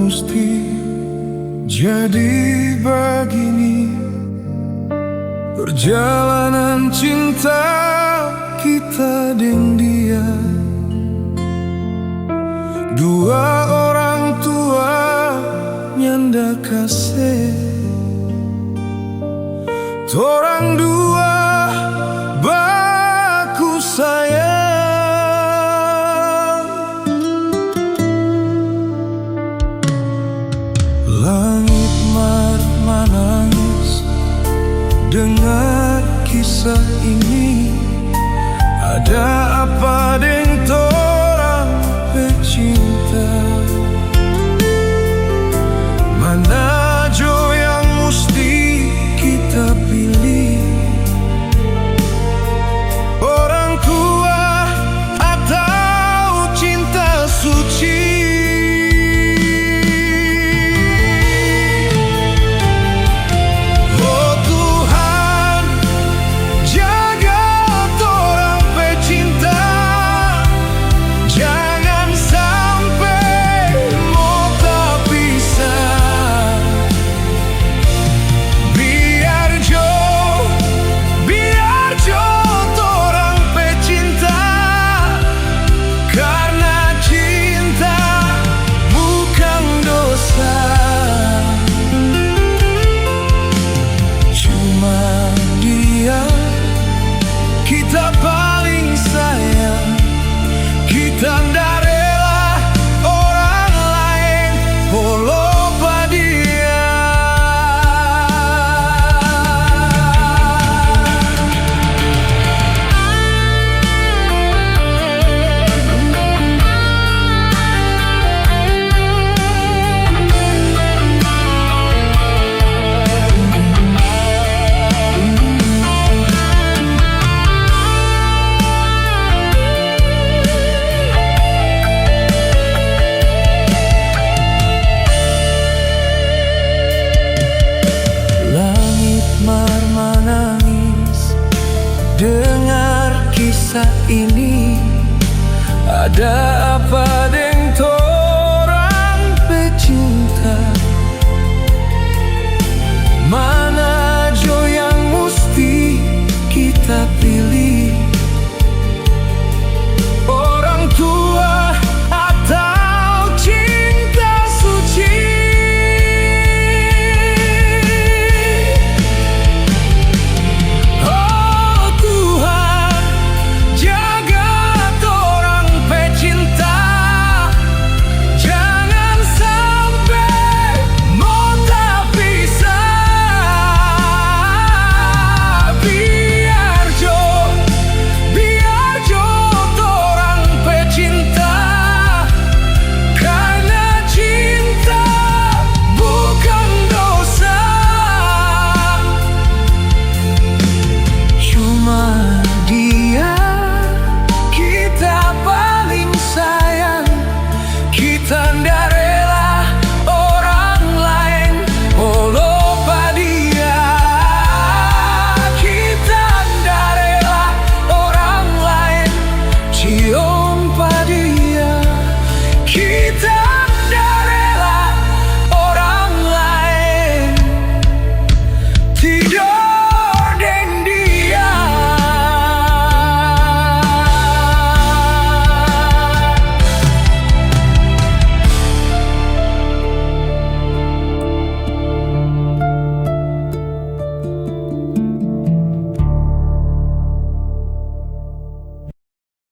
mesti jadi begini? Perjalanan cinta kita dengan dia, dua orang tua nyanda kasih, torang dua baku sayang. Langit menangis dengar kisah ini. Ada apa dengan torang pecinta? Mana jo yang mesti kita pilih? Orang tua atau cinta suci? Kita paling sayang, kita ndak rela orang lain follow dia. Menangis dengar kisah ini. Ada